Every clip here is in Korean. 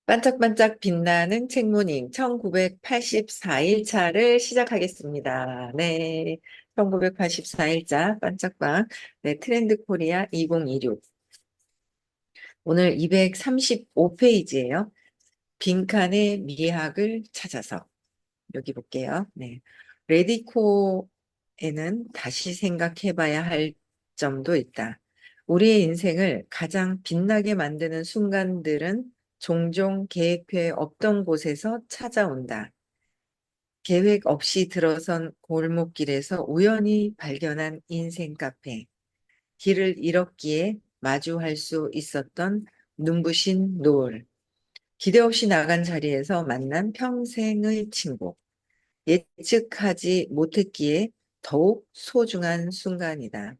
반짝반짝 빛나는 책모닝 1984일 차를 시작하겠습니다. 네. 1984일자 반짝방. 네, 트렌드 코리아 2026. 오늘 235페이지예요. 빈칸의 미학을 찾아서. 여기 볼게요. 네. 레디코에는 다시 생각해봐야 할 점도 있다. 우리의 인생을 가장 빛나게 만드는 순간들은 종종 계획표에 없던 곳에서 찾아온다. 계획 없이 들어선 골목길에서 우연히 발견한 인생 카페. 길을 잃었기에 마주할 수 있었던 눈부신 노을. 기대 없이 나간 자리에서 만난 평생의 친구. 예측하지 못했기에 더욱 소중한 순간이다.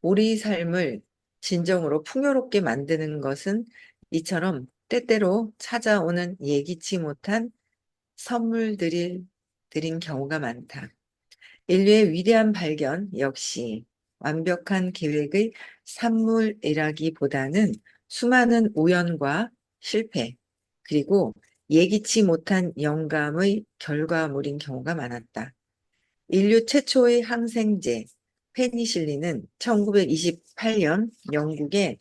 우리 삶을 진정으로 풍요롭게 만드는 것은 이처럼 때때로 찾아오는 예기치 못한 드린 경우가 많다. 인류의 위대한 발견 역시 완벽한 계획의 산물이라기보다는 수많은 우연과 실패, 그리고 예기치 못한 영감의 결과물인 경우가 많았다. 인류 최초의 항생제, 페니실린은 1928년 영국의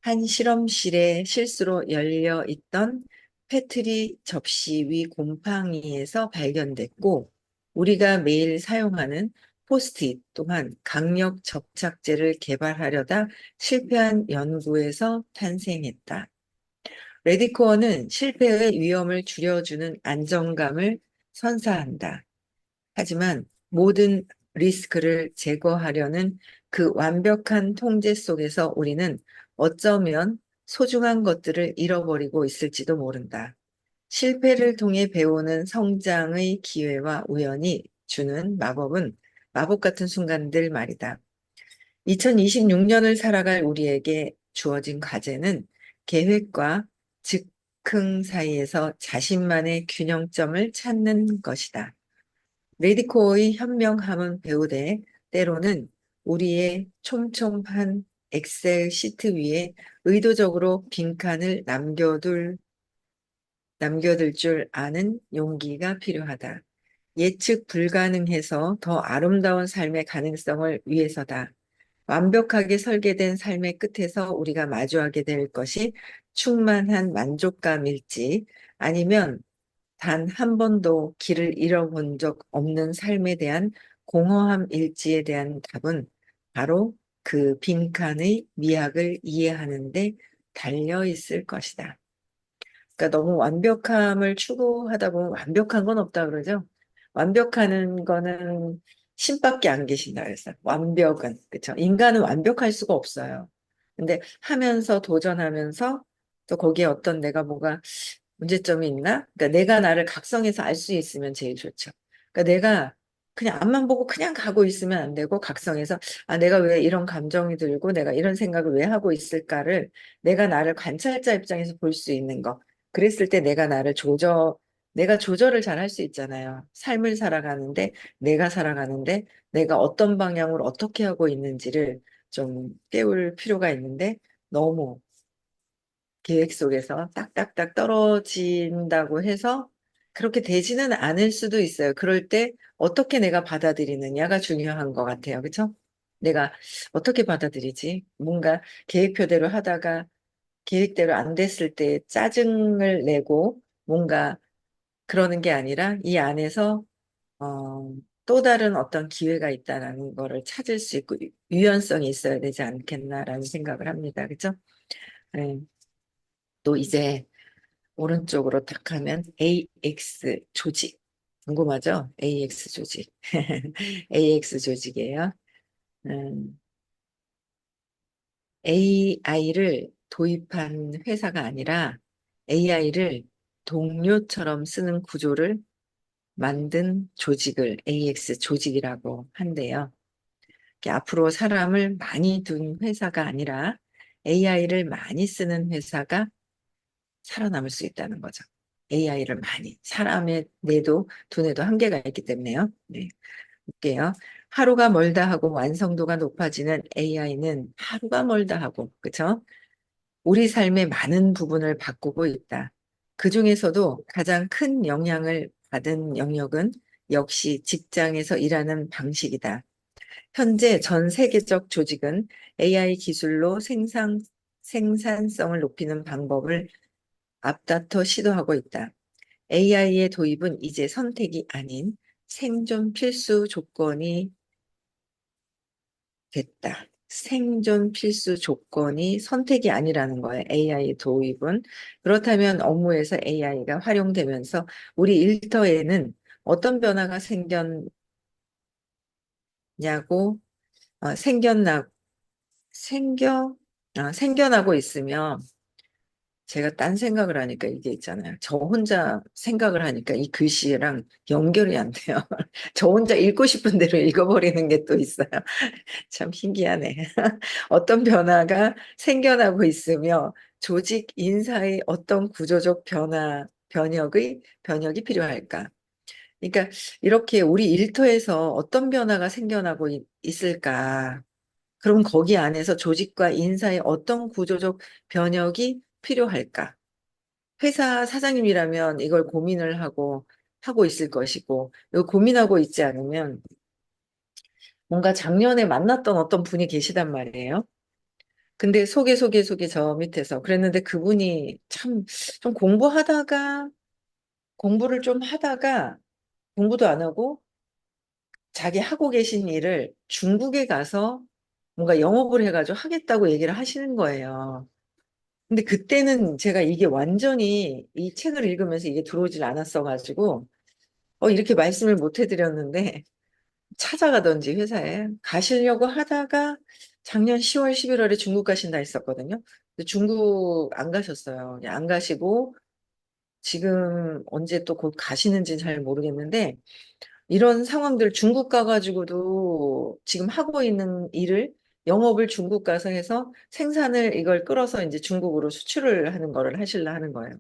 한 실험실에 실수로 열려 있던 페트리 접시 위 곰팡이에서 발견됐고, 우리가 매일 사용하는 포스트잇 또한 강력 접착제를 개발하려다 실패한 연구에서 탄생했다. 레디코어는 실패의 위험을 줄여주는 안정감을 선사한다. 하지만 모든 리스크를 제거하려는 그 완벽한 통제 속에서 우리는 어쩌면 소중한 것들을 잃어버리고 있을지도 모른다. 실패를 통해 배우는 성장의 기회와 우연이 주는 마법 같은 순간들 말이다. 2026년을 살아갈 우리에게 주어진 과제는 계획과 즉흥 사이에서 자신만의 균형점을 찾는 것이다. 레디코어의 현명함은 배우되 때로는 우리의 촘촘한 엑셀 시트 위에 의도적으로 빈칸을 남겨둘 줄 아는 용기가 필요하다. 예측 불가능해서 더 아름다운 삶의 가능성을 위해서다. 완벽하게 설계된 삶의 끝에서 우리가 마주하게 될 것이 충만한 만족감일지 아니면 단 한 번도 길을 잃어본 적 없는 삶에 대한 공허함일지에 대한 답은 바로 그 빈칸의 미학을 이해하는 데 달려 있을 것이다. 그러니까 너무 완벽함을 추구하다 보면 완벽한 건 없다 그러죠. 완벽하는 거는 신밖에 안 계신다 그랬어요. 완벽은. 그렇죠. 인간은 완벽할 수가 없어요. 근데 하면서 도전하면서 또 거기에 어떤 내가 뭐가 문제점이 있나? 그러니까 내가 나를 각성해서 알 수 있으면 제일 좋죠. 그러니까 내가 그냥 앞만 보고 그냥 가고 있으면 안 되고 각성해서 아 내가 왜 이런 감정이 들고 내가 이런 생각을 왜 하고 있을까를 내가 나를 관찰자 입장에서 볼 수 있는 거. 그랬을 때 내가 조절을 잘 할 수 있잖아요. 삶을 살아가는데, 내가 어떤 방향으로 어떻게 하고 있는지를 좀 깨울 필요가 있는데, 너무 계획 속에서 딱딱딱 떨어진다고 해서 그렇게 되지는 않을 수도 있어요. 그럴 때 어떻게 내가 받아들이느냐가 중요한 것 같아요. 그렇죠? 내가 어떻게 받아들이지? 뭔가 계획표대로 하다가 계획대로 안 됐을 때 짜증을 내고 뭔가 그러는 게 아니라 이 안에서 어, 또 다른 어떤 기회가 있다라는 거를 찾을 수 있고 유연성이 있어야 되지 않겠나라는 생각을 합니다. 그렇죠? 네. 또 이제 오른쪽으로 탁 하면 AX 조직. 궁금하죠? AX 조직. AX 조직이에요. AI를 도입한 회사가 아니라 AI를 동료처럼 쓰는 구조를 만든 조직을 AX 조직이라고 한대요. 이렇게 앞으로 사람을 많이 둔 회사가 아니라 AI를 많이 쓰는 회사가 살아남을 수 있다는 거죠. AI를 많이. 사람의 두뇌도 한계가 있기 때문에요. 네, 볼게요. 하루가 멀다 하고 완성도가 높아지는 AI는 하루가 멀다 하고, 그쵸? 우리 삶의 많은 부분을 바꾸고 있다. 그중에서도 가장 큰 영향을 받은 영역은 역시 직장에서 일하는 방식이다. 현재 전 세계적 조직은 AI 기술로 생산성을 높이는 방법을 앞다퉈 시도하고 있다. AI의 도입은 이제 선택이 아닌 생존 필수 조건이 됐다. 생존 필수 조건이 선택이 아니라는 거예요. AI 도입은. 그렇다면 업무에서 AI가 활용되면서 우리 일터에는 어떤 변화가 생겼냐고, 어, 생겼나, 생겨, 생겨나고 있으며 제가 딴 생각을 하니까 이게 있잖아요. 저 혼자 생각을 하니까 이 글씨랑 연결이 안 돼요. 저 혼자 읽고 싶은 대로 읽어버리는 게 또 있어요. 참 신기하네. 어떤 변화가 생겨나고 있으며 조직 인사의 어떤 구조적 변혁이 필요할까? 그러니까 이렇게 우리 일터에서 어떤 변화가 생겨나고 있을까? 그럼 거기 안에서 조직과 인사의 어떤 구조적 변혁이 필요할까? 회사 사장님이라면 이걸 고민을 하고 있을 것이고, 이거 고민하고 있지 않으면 뭔가 작년에 만났던 어떤 분이 계시단 말이에요. 근데 소개 저 밑에서 그랬는데 그분이 참 좀 공부를 좀 하다가 공부도 안 하고 자기 하고 계신 일을 중국에 가서 뭔가 영업을 해가지고 하겠다고 얘기를 하시는 거예요. 근데 그때는 제가 이게 완전히 이 책을 읽으면서 이게 들어오질 않았어가지고 이렇게 말씀을 못 해드렸는데 찾아가던지 회사에 가시려고 하다가 작년 10월, 11월에 중국 가신다 했었거든요. 근데 중국 안 가셨어요. 그냥 안 가시고 지금 언제 또 곧 가시는지는 잘 모르겠는데 이런 상황들 중국 가가지고도 지금 하고 있는 일을 영업을 중국 가서 해서 생산을 이걸 끌어서 이제 중국으로 수출을 하는 거를 하실라 하는 거예요.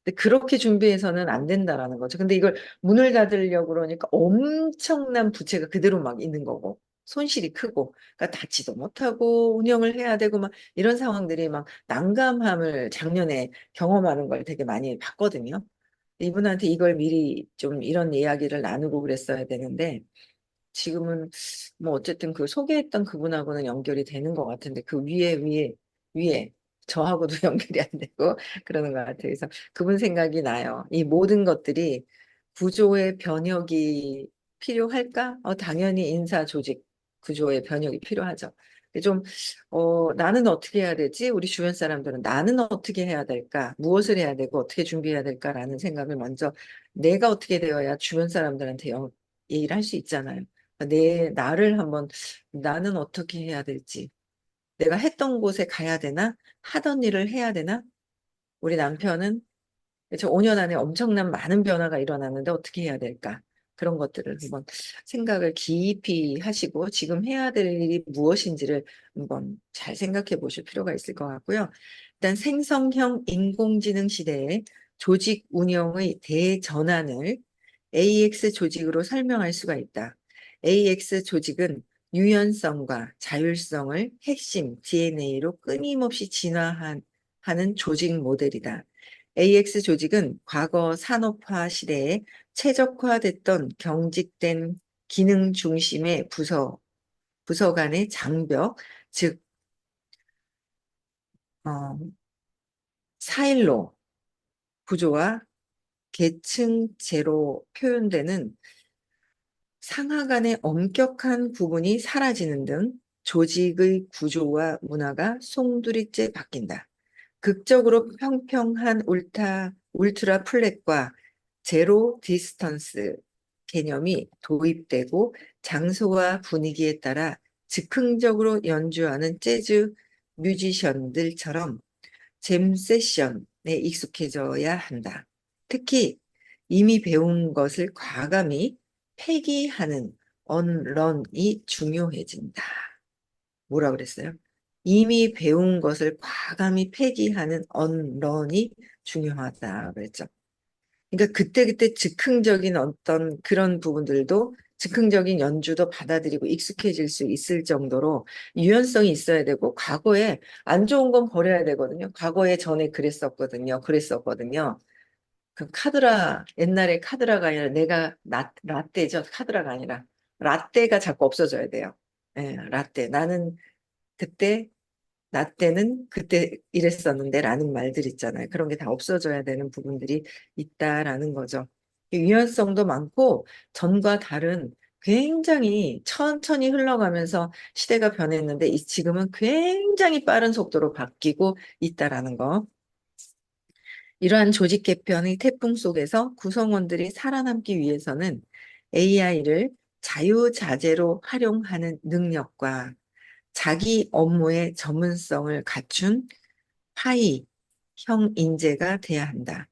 근데 그렇게 준비해서는 안 된다라는 거죠. 근데 이걸 문을 닫으려고 그러니까 엄청난 부채가 그대로 막 있는 거고, 손실이 크고, 그러니까 닫지도 못하고 운영을 해야 되고 막 이런 상황들이 막 난감함을 작년에 경험하는 걸 되게 많이 봤거든요. 이분한테 이걸 미리 좀 이런 이야기를 나누고 그랬어야 되는데, 지금은 뭐 어쨌든 그 소개했던 그분하고는 연결이 되는 것 같은데 그 위에 저하고도 연결이 안 되고 그러는 것 같아요. 그래서 그분 생각이 나요. 이 모든 것들이 구조의 변혁이 필요할까? 당연히 인사 조직 구조의 변혁이 필요하죠. 근데 좀 나는 어떻게 해야 되지? 우리 주변 사람들은 나는 어떻게 해야 될까? 무엇을 해야 되고 어떻게 준비해야 될까라는 생각을 먼저 내가 어떻게 되어야 주변 사람들한테 얘기를 할 수 있잖아요. 나를 한번, 나는 어떻게 해야 될지, 내가 했던 곳에 가야 되나? 하던 일을 해야 되나? 우리 남편은 저 5년 안에 엄청난 많은 변화가 일어났는데 어떻게 해야 될까? 그런 것들을 한번 생각을 깊이 하시고 지금 해야 될 일이 무엇인지를 한번 잘 생각해 보실 필요가 있을 것 같고요. 일단 생성형 인공지능 시대에 조직 운영의 대전환을 AX 조직으로 설명할 수가 있다. AX 조직은 유연성과 자율성을 핵심 DNA로 끊임없이 진화하는 조직 모델이다. AX 조직은 과거 산업화 시대에 최적화됐던 경직된 기능 중심의 부서 간의 장벽, 즉, 어, 사일로 구조와 계층제로 표현되는 상하 간의 엄격한 구분이 사라지는 등 조직의 구조와 문화가 송두리째 바뀐다. 극적으로 평평한 울트라 플랫과 제로 디스턴스 개념이 도입되고 장소와 분위기에 따라 즉흥적으로 연주하는 재즈 뮤지션들처럼 잼 세션에 익숙해져야 한다. 특히 이미 배운 것을 과감히 폐기하는 언런이 중요해진다. 뭐라 그랬어요? 이미 배운 것을 과감히 폐기하는 언런이 중요하다 그랬죠. 그러니까 그때그때 즉흥적인 어떤 그런 부분들도 즉흥적인 연주도 받아들이고 익숙해질 수 있을 정도로 유연성이 있어야 되고 과거에 안 좋은 건 버려야 되거든요. 과거에 전에 그랬었거든요. 그랬었거든요. 그 카드라, 옛날에 카드라가 아니라 내가 라떼죠. 카드라가 아니라. 라떼가 자꾸 없어져야 돼요. 예, 라떼. 나는 그때, 나 때는 그때 이랬었는데 라는 말들 있잖아요. 그런 게 다 없어져야 되는 부분들이 있다라는 거죠. 유연성도 많고 전과 다른 굉장히 천천히 흘러가면서 시대가 변했는데 지금은 굉장히 빠른 속도로 바뀌고 있다라는 거. 이러한 조직 개편의 태풍 속에서 구성원들이 살아남기 위해서는 AI를 자유자재로 활용하는 능력과 자기 업무의 전문성을 갖춘 파이형 인재가 돼야 한다.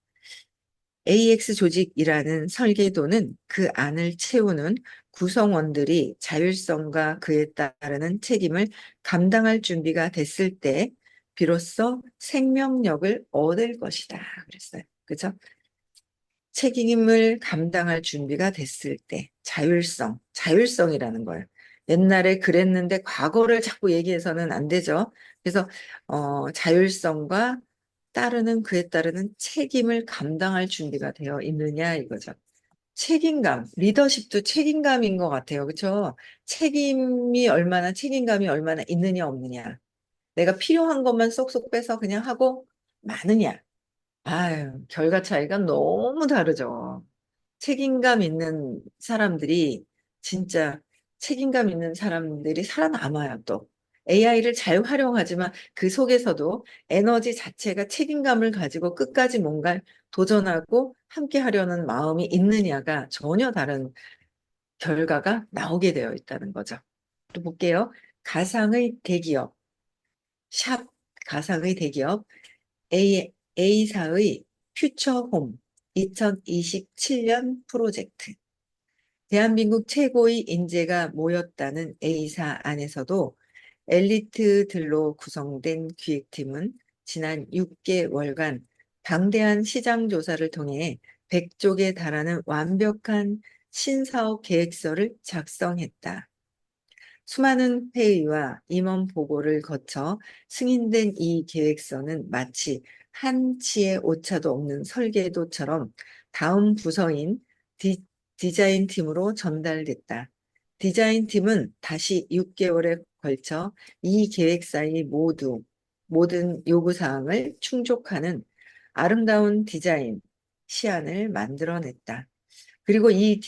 AX 조직이라는 설계도는 그 안을 채우는 구성원들이 자율성과 그에 따르는 책임을 감당할 준비가 됐을 때 비로소 생명력을 얻을 것이다. 그랬어요. 그죠? 책임을 감당할 준비가 됐을 때 자율성이라는 거예요. 옛날에 그랬는데 과거를 자꾸 얘기해서는 안 되죠. 그래서 자율성과 따르는 그에 따르는 책임을 감당할 준비가 되어 있느냐 이거죠. 책임감, 리더십도 책임감인 것 같아요. 그렇죠? 책임감이 얼마나 있느냐 없느냐. 내가 필요한 것만 쏙쏙 빼서 그냥 하고 많으냐. 아유, 결과 차이가 너무 다르죠. 책임감 있는 사람들이 진짜 책임감 있는 사람들이 살아남아요, 또. AI를 잘 활용하지만 그 속에서도 에너지 자체가 책임감을 가지고 끝까지 뭔가 도전하고 함께 하려는 마음이 있느냐가 전혀 다른 결과가 나오게 되어 있다는 거죠. 또 볼게요. 가상의 대기업, 샵 가상의 대기업, A사의 퓨처홈 2027년 프로젝트. 대한민국 최고의 인재가 모였다는 A사 안에서도 엘리트들로 구성된 기획팀은 지난 6개월간 방대한 시장 조사를 통해 100쪽에 달하는 완벽한 신사업 계획서를 작성했다. 수많은 회의와 임원 보고를 거쳐 승인된 이 계획서는 마치 한치의 오차도 없는 설계도처럼 다음 부서인 디자인 팀으로 전달됐다. 디자인 팀은 다시 6개월에 걸쳐 이 계획서의 모든 요구사항을 충족하는 아름다운 디자인 시안을 만들어냈다. 그리고 이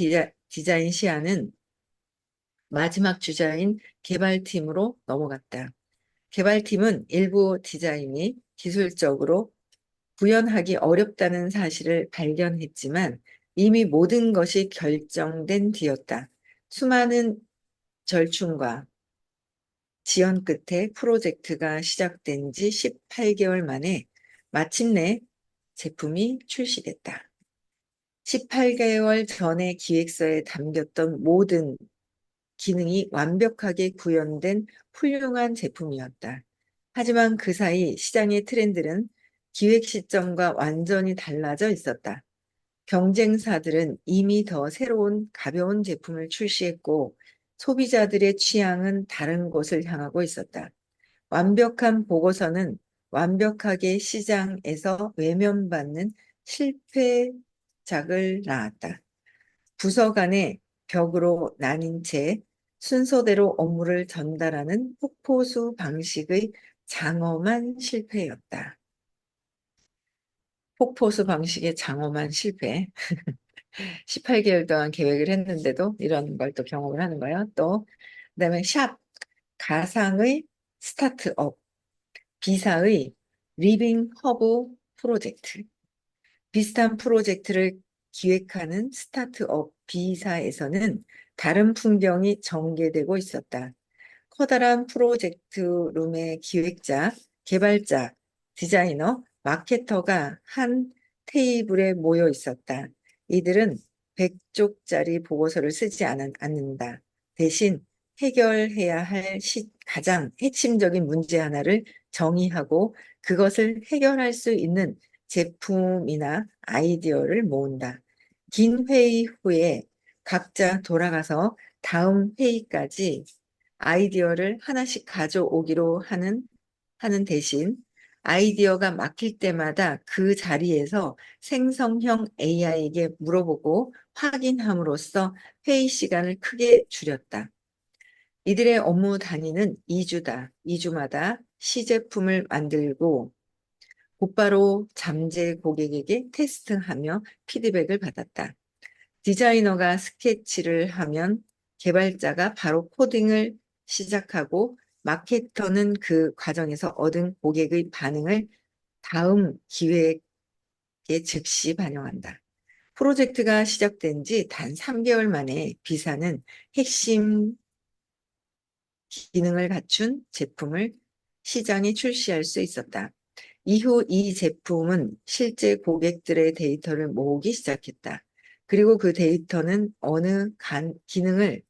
디자인 시안은 마지막 주자인 개발팀으로 넘어갔다. 개발팀은 일부 디자인이 기술적으로 구현하기 어렵다는 사실을 발견했지만 이미 모든 것이 결정된 뒤였다. 수많은 절충과 지연 끝에 프로젝트가 시작된 지 18개월 만에 마침내 제품이 출시됐다. 18개월 전에 기획서에 담겼던 모든 기능이 완벽하게 구현된 훌륭한 제품이었다. 하지만 그 사이 시장의 트렌드는 기획 시점과 완전히 달라져 있었다. 경쟁사들은 이미 더 새로운 가벼운 제품을 출시했고 소비자들의 취향은 다른 곳을 향하고 있었다. 완벽한 보고서는 완벽하게 시장에서 외면받는 실패작을 낳았다. 부서 간의 벽으로 나뉜 채 순서대로 업무를 전달하는 폭포수 방식의 장엄한 실패였다. 폭포수 방식의 장엄한 실패. 18개월 동안 계획을 했는데도 이런 걸 또 경험을 하는 거예요. 또, 그다음에 가상의 스타트업, 비사의 리빙 허브 프로젝트. 비슷한 프로젝트를 기획하는 스타트업 B사에서는 다른 풍경이 전개되고 있었다. 커다란 프로젝트 룸의 기획자, 개발자, 디자이너, 마케터가 한 테이블에 모여 있었다. 이들은 100쪽짜리 보고서를 쓰지 않는다. 대신 해결해야 할 가장 핵심적인 문제 하나를 정의하고 그것을 해결할 수 있는 제품이나 아이디어를 모은다. 긴 회의 후에 각자 돌아가서 다음 회의까지 아이디어를 하나씩 가져오기로 하는 대신 아이디어가 막힐 때마다 그 자리에서 생성형 AI에게 물어보고 확인함으로써 회의 시간을 크게 줄였다. 이들의 업무 단위는 2주다. 2주마다 시제품을 만들고 곧바로 잠재 고객에게 테스트하며 피드백을 받았다. 디자이너가 스케치를 하면 개발자가 바로 코딩을 시작하고 마케터는 그 과정에서 얻은 고객의 반응을 다음 기획에 즉시 반영한다. 프로젝트가 시작된 지 단 3개월 만에 비사는 핵심 기능을 갖춘 제품을 시장에 출시할 수 있었다. 이후 이 제품은 실제 고객들의 데이터를 모으기 시작했다. 그리고 그 데이터는 어느 기능을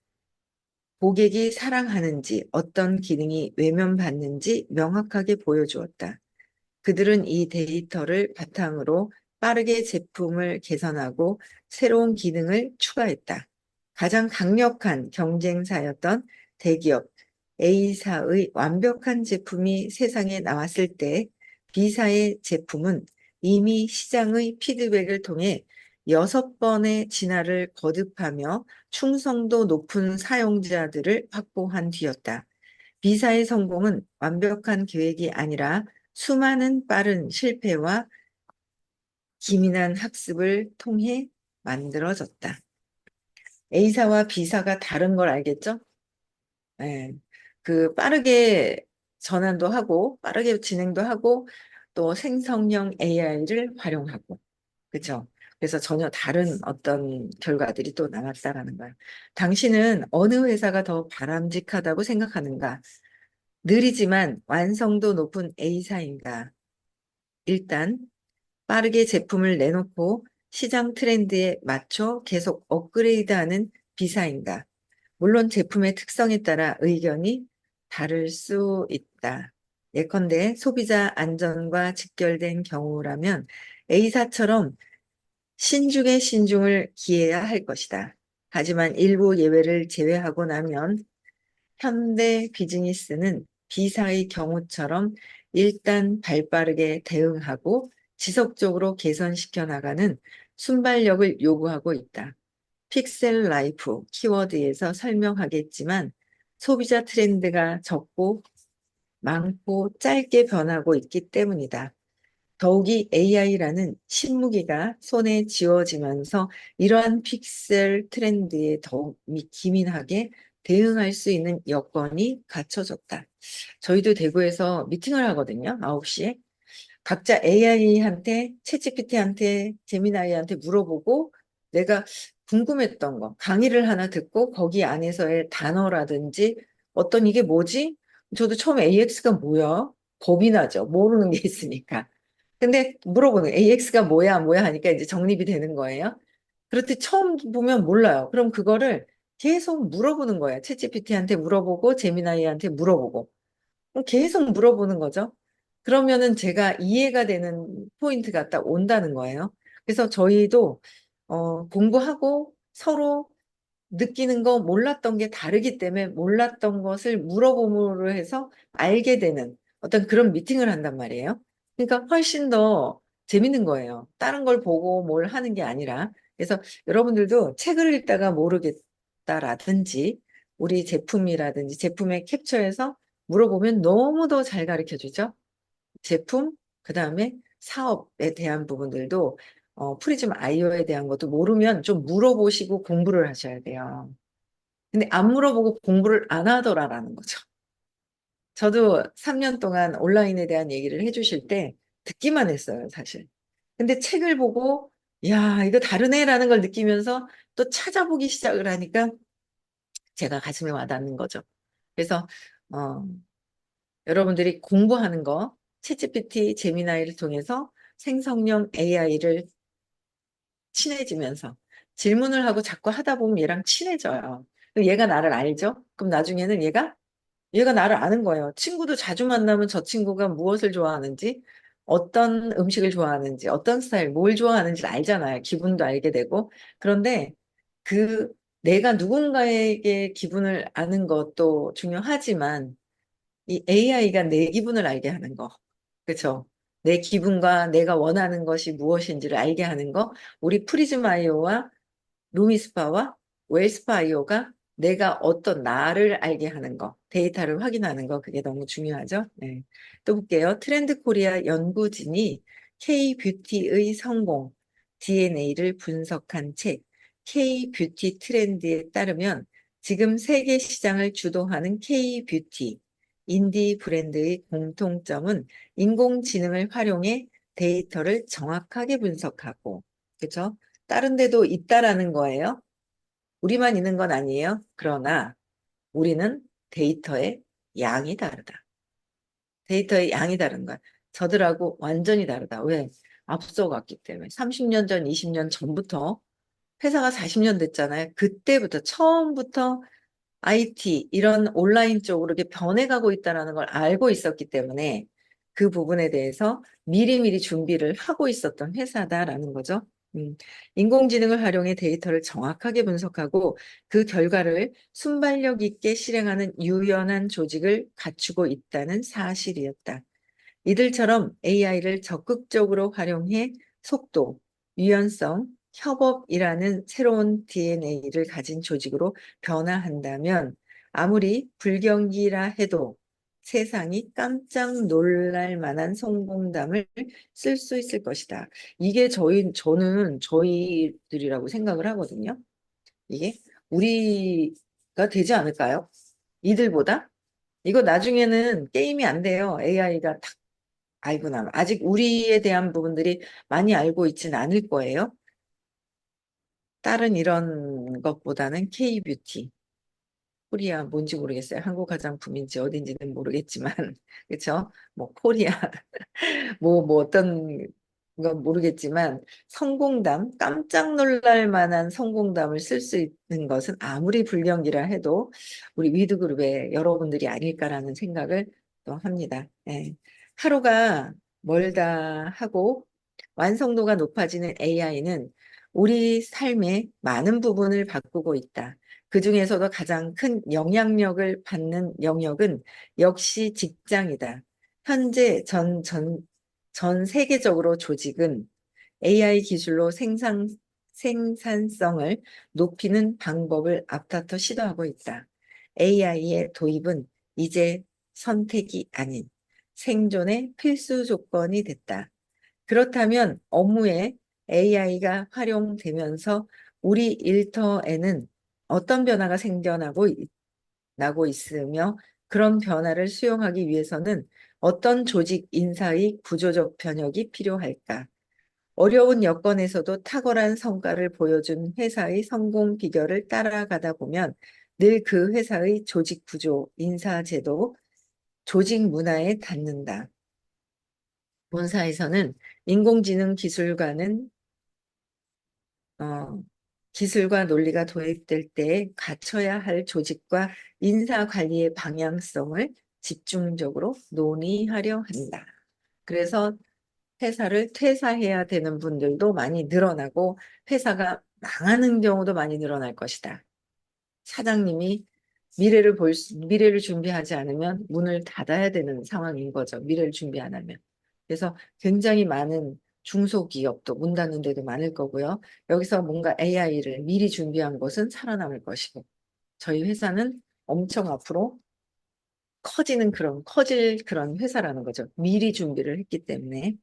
고객이 사랑하는지, 어떤 기능이 외면받는지 명확하게 보여주었다. 그들은 이 데이터를 바탕으로 빠르게 제품을 개선하고 새로운 기능을 추가했다. 가장 강력한 경쟁사였던 대기업 A사의 완벽한 제품이 세상에 나왔을 때 B사의 제품은 이미 시장의 피드백을 통해 6번의 진화를 거듭하며 충성도 높은 사용자들을 확보한 뒤였다. B사의 성공은 완벽한 계획이 아니라 수많은 빠른 실패와 기민한 학습을 통해 만들어졌다. A사와 B사가 다른 걸 알겠죠? 예. 그 빠르게 전환도 하고 빠르게 진행도 하고 또 생성형 AI를 활용하고 그죠? 그래서 전혀 다른 어떤 결과들이 또 나왔다라는 거예요. 당신은 어느 회사가 더 바람직하다고 생각하는가? 느리지만 완성도 높은 A사인가? 일단 빠르게 제품을 내놓고 시장 트렌드에 맞춰 계속 업그레이드하는 B사인가? 물론 제품의 특성에 따라 의견이 다를 수 있다. 예컨대 소비자 안전과 직결된 경우라면 A사처럼 신중에 신중을 기해야 할 것이다. 하지만 일부 예외를 제외하고 나면 현대 비즈니스는 B사의 경우처럼 일단 발빠르게 대응하고 지속적으로 개선시켜 나가는 순발력을 요구하고 있다. 픽셀 라이프 키워드에서 설명하겠지만 소비자 트렌드가 적고 많고 짧게 변하고 있기 때문이다. 더욱이 AI라는 신무기가 손에 쥐어지면서 이러한 픽셀 트렌드에 더욱 기민하게 대응할 수 있는 여건이 갖춰졌다. 저희도 대구에서 미팅을 하거든요. 9시에. 각자 AI한테, 챗GPT한테, 제미나이한테 물어보고 내가 궁금했던 거, 강의를 하나 듣고 거기 안에서의 단어라든지 어떤 이게 뭐지? 저도 처음에 AX가 뭐야? 겁이 나죠. 모르는 게 있으니까. 근데 물어보는 AX가 뭐야, 뭐야 하니까 이제 정립이 되는 거예요. 그렇듯 처음 보면 몰라요. 그럼 그거를 계속 물어보는 거예요. 챗GPT한테 물어보고, 제미나이한테 물어보고. 그럼 계속 물어보는 거죠. 그러면은 제가 이해가 되는 포인트가 딱 온다는 거예요. 그래서 저희도 공부하고 서로 느끼는 거 몰랐던 게 다르기 때문에 몰랐던 것을 물어봄으로 해서 알게 되는 어떤 그런 미팅을 한단 말이에요. 그러니까 훨씬 더 재밌는 거예요. 다른 걸 보고 뭘 하는 게 아니라. 그래서 여러분들도 책을 읽다가 모르겠다라든지 우리 제품이라든지 제품의 캡처해서 물어보면 너무 더 잘 가르쳐 주죠. 제품, 그 다음에 사업에 대한 부분들도 프리즘 아이오에 대한 것도 모르면 좀 물어보시고 공부를 하셔야 돼요. 근데 안 물어보고 공부를 안 하더라라는 거죠. 저도 3년 동안 온라인에 대한 얘기를 해주실 때 듣기만 했어요, 사실. 근데 책을 보고, 야, 이거 다르네라는 걸 느끼면서 또 찾아보기 시작을 하니까 제가 가슴에 와닿는 거죠. 그래서, 어, 여러분들이 공부하는 거, 챗GPT, 제미나이를 통해서 생성형 AI를 친해지면서 질문을 하고 자꾸 하다 보면 얘랑 친해져요. 그럼 얘가 나를 알죠? 그럼 나중에는 얘가 나를 아는 거예요. 친구도 자주 만나면 저 친구가 무엇을 좋아하는지, 어떤 음식을 좋아하는지, 어떤 스타일, 뭘 좋아하는지를 알잖아요. 기분도 알게 되고. 그런데 그 내가 누군가에게 기분을 아는 것도 중요하지만 이 AI가 내 기분을 알게 하는 거. 그쵸? 내 기분과 내가 원하는 것이 무엇인지를 알게 하는 거, 우리 프리즈마이오와 루미스파와 웰스파이오가 내가 어떤 나를 알게 하는 거, 데이터를 확인하는 거, 그게 너무 중요하죠. 네. 또 볼게요. 트렌드 코리아 연구진이 K-뷰티의 성공, DNA를 분석한 책, K-뷰티 트렌드에 따르면 지금 세계 시장을 주도하는 K-뷰티, 인디 브랜드의 공통점은 인공지능을 활용해 데이터를 정확하게 분석하고, 그렇죠? 다른 데도 있다라는 거예요. 우리만 있는 건 아니에요. 그러나 우리는 데이터의 양이 다르다. 데이터의 양이 다른 거야. 저들하고 완전히 다르다. 왜? 앞서갔기 때문에. 30년 전, 20년 전부터 회사가 40년 됐잖아요. 그때부터 처음부터 IT 이런 온라인 쪽으로 이렇게 변해가고 있다는 걸 알고 있었기 때문에 그 부분에 대해서 미리미리 준비를 하고 있었던 회사다라는 거죠. 음, 인공지능을 활용해 데이터를 정확하게 분석하고 그 결과를 순발력 있게 실행하는 유연한 조직을 갖추고 있다는 사실이었다. 이들처럼 AI를 적극적으로 활용해 속도, 유연성, 협업이라는 새로운 DNA를 가진 조직으로 변화한다면 아무리 불경기라 해도 세상이 깜짝 놀랄 만한 성공담을 쓸 수 있을 것이다. 이게 저는 저희들이라고 생각을 하거든요. 이게 우리가 되지 않을까요? 이들보다? 이거 나중에는 게임이 안 돼요. AI가 알고 나면. 아직 우리에 대한 부분들이 많이 알고 있진 않을 거예요. 다른 이런 것보다는 K-뷰티. 코리아 뭔지 모르겠어요. 한국 화장품인지 어딘지는 모르겠지만, 그렇죠? 뭐 코리아 뭐 어떤 건 모르겠지만 성공담, 깜짝 놀랄 만한 성공담을 쓸 수 있는 것은 아무리 불경기라 해도 우리 위드그룹의 여러분들이 아닐까라는 생각을 또 합니다. 예. 하루가 멀다 하고 완성도가 높아지는 AI는 우리 삶의 많은 부분을 바꾸고 있다. 그 중에서도 가장 큰 영향력을 받는 영역은 역시 직장이다. 현재 전 세계적으로 조직은 AI 기술로 생산성을 높이는 방법을 앞다퉈 시도하고 있다. AI의 도입은 이제 선택이 아닌 생존의 필수 조건이 됐다. 그렇다면 업무에 AI가 활용되면서 우리 일터에는 어떤 변화가 나고 있으며 그런 변화를 수용하기 위해서는 어떤 조직 인사의 구조적 변혁이 필요할까? 어려운 여건에서도 탁월한 성과를 보여준 회사의 성공 비결을 따라가다 보면 늘 그 회사의 조직 구조, 인사 제도, 조직 문화에 닿는다. 본사에서는 인공지능 어, 기술과 논리가 도입될 때 갖춰야 할 조직과 인사 관리의 방향성을 집중적으로 논의하려 한다. 그래서 회사를 퇴사해야 되는 분들도 많이 늘어나고 회사가 망하는 경우도 많이 늘어날 것이다. 사장님이 미래를 준비하지 않으면 문을 닫아야 되는 상황인 거죠. 미래를 준비 안 하면. 그래서 굉장히 많은 중소기업도 문 닫는 데도 많을 거고요. 여기서 뭔가 AI를 미리 준비한 것은 살아남을 것이고, 저희 회사는 엄청 앞으로 커질 그런 회사라는 거죠. 미리 준비를 했기 때문에.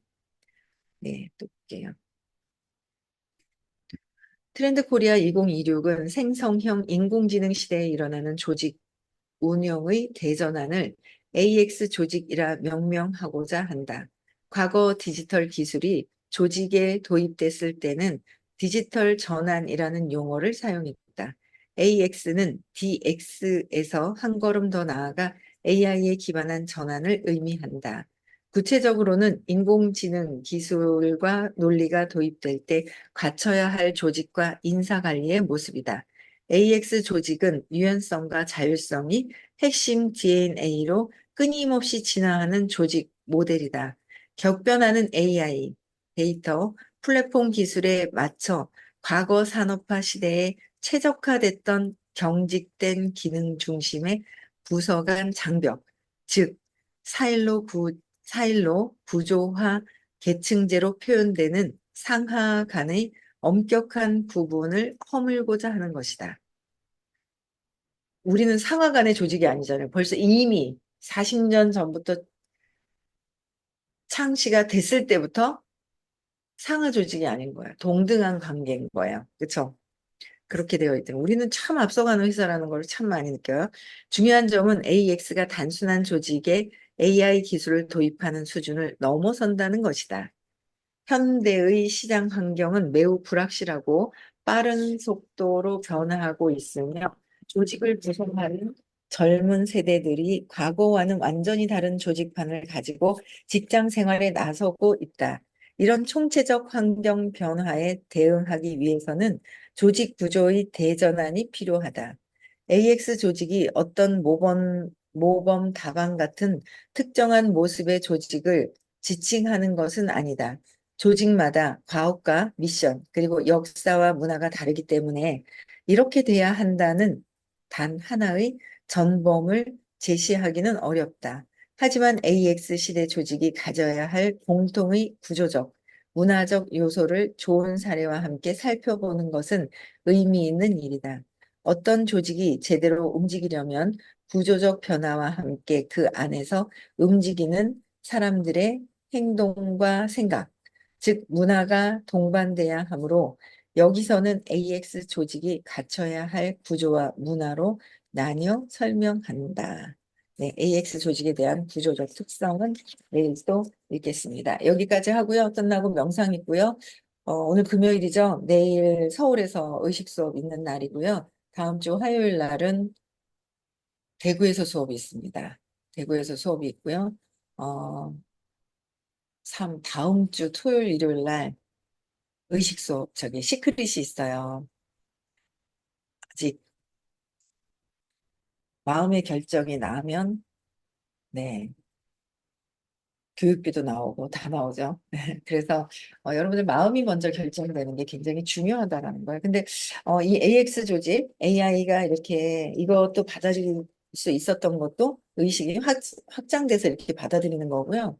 네, 또 볼게요. 트렌드 코리아 2026은 생성형 인공지능 시대에 일어나는 조직 운영의 대전환을 AX 조직이라 명명하고자 한다. 과거 디지털 기술이 조직에 도입됐을 때는 디지털 전환이라는 용어를 사용했다. AX는 DX에서 한 걸음 더 나아가 AI에 기반한 전환을 의미한다. 구체적으로는 인공지능 기술과 논리가 도입될 때 갖춰야 할 조직과 인사관리의 모습이다. AX 조직은 유연성과 자율성이 핵심 DNA로 끊임없이 진화하는 조직 모델이다. 격변하는 AI, 데이터, 플랫폼 기술에 맞춰 과거 산업화 시대에 최적화됐던 경직된 기능 중심의 부서 간 장벽, 즉 사일로, 구조화, 계층제로 표현되는 상하 간의 엄격한 구분을 허물고자 하는 것이다. 우리는 상하 간의 조직이 아니잖아요. 벌써 이미 40년 전부터 창시가 됐을 때부터 상하 조직이 아닌 거야. 동등한 관계인 거예요. 그렇죠? 그렇게 되어 있대요. 우리는 참 앞서가는 회사라는 걸 참 많이 느껴요. 중요한 점은 AX가 단순한 조직에 AI 기술을 도입하는 수준을 넘어선다는 것이다. 현대의 시장 환경은 매우 불확실하고 빠른 속도로 변화하고 있으며 조직을 구성하는 젊은 세대들이 과거와는 완전히 다른 조직판을 가지고 직장 생활에 나서고 있다. 이런 총체적 환경 변화에 대응하기 위해서는 조직 구조의 대전환이 필요하다. AX 조직이 어떤 모범 답안 같은 특정한 모습의 조직을 지칭하는 것은 아니다. 조직마다 과업과 미션, 그리고 역사와 문화가 다르기 때문에 이렇게 돼야 한다는 단 하나의 전범을 제시하기는 어렵다. 하지만 AX 시대 조직이 가져야 할 공통의 구조적, 문화적 요소를 좋은 사례와 함께 살펴보는 것은 의미 있는 일이다. 어떤 조직이 제대로 움직이려면 구조적 변화와 함께 그 안에서 움직이는 사람들의 행동과 생각, 즉 문화가 동반돼야 하므로 여기서는 AX 조직이 갖춰야 할 구조와 문화로 나뉘어 설명한다. 네, AX 조직에 대한 구조적 특성은 내일 또 읽겠습니다. 여기까지 하고요. 끝나고 명상 있고요. 오늘 금요일이죠. 내일 서울에서 의식 수업 있는 날이고요. 다음 주 화요일 날은 대구에서 수업이 있습니다. 대구에서 수업이 있고요. 어, 다음 주 토요일, 일요일 날 의식 수업, 시크릿이 있어요. 아직 마음의 결정이 나면, 네, 교육비도 나오고 다 나오죠. 그래서 여러분들 마음이 먼저 결정되는 게 굉장히 중요하다라는 거예요. 근데 이 AX 조직, AI가 이렇게 이것도 받아들일 수 있었던 것도 의식이 확장돼서 이렇게 받아들이는 거고요.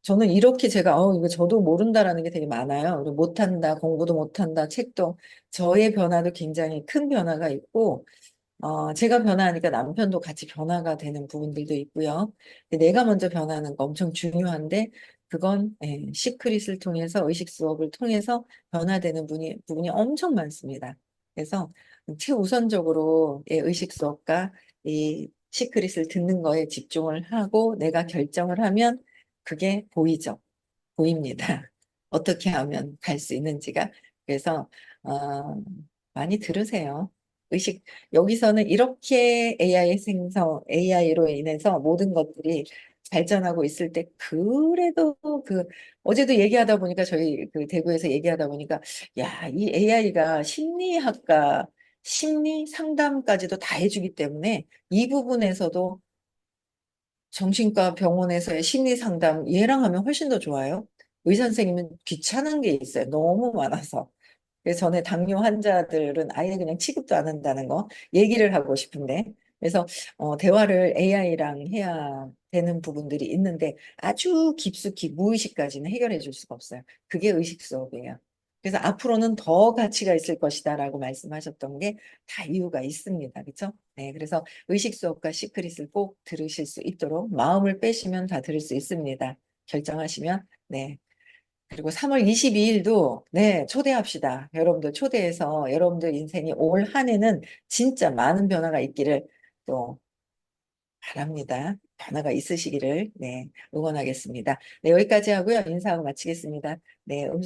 저는 이렇게 제가 이거 저도 모른다라는 게 되게 많아요. 그리고 못한다, 공부도 못한다, 책도 저의 변화도 굉장히 큰 변화가 있고 제가 변화하니까 남편도 같이 변화가 되는 부분들도 있고요. 근데 내가 먼저 변하는 거 엄청 중요한데 그건 시크릿을 통해서 의식 수업을 통해서 변화되는 부분이 엄청 많습니다. 그래서 최우선적으로 의식 수업과 이 시크릿을 듣는 거에 집중을 하고 내가 결정을 하면 그게 보입니다. 어떻게 하면 갈 수 있는지가. 그래서 많이 들으세요. 의식 여기서는 이렇게 AI로 인해서 모든 것들이 발전하고 있을 때 그래도 어제도 얘기하다 보니까 저희 그 대구에서 얘기하다 보니까 야, 이 AI가 심리 상담까지도 다 해주기 때문에 이 부분에서도 정신과 병원에서의 심리 상담 얘랑 하면 훨씬 더 좋아요. 의사 선생님은 귀찮은 게 있어요. 너무 많아서. 그래서 전에 당뇨 환자들은 아예 그냥 취급도 안 한다는 거 얘기를 하고 싶은데. 그래서 대화를 AI랑 해야 되는 부분들이 있는데 아주 깊숙이 무의식까지는 해결해 줄 수가 없어요. 그게 의식 수업이에요. 그래서 앞으로는 더 가치가 있을 것이다라고 말씀하셨던 게 다 이유가 있습니다. 그렇죠? 네, 그래서 의식 수업과 시크릿을 꼭 들으실 수 있도록 마음을 빼시면 다 들을 수 있습니다. 결정하시면. 네. 그리고 3월 22일도 네, 초대합시다. 여러분들 초대해서 여러분들 인생이 올 한 해는 진짜 많은 변화가 있기를 또 바랍니다. 변화가 있으시기를 네, 응원하겠습니다. 네, 여기까지 하고요. 인사하고 마치겠습니다. 네, 음성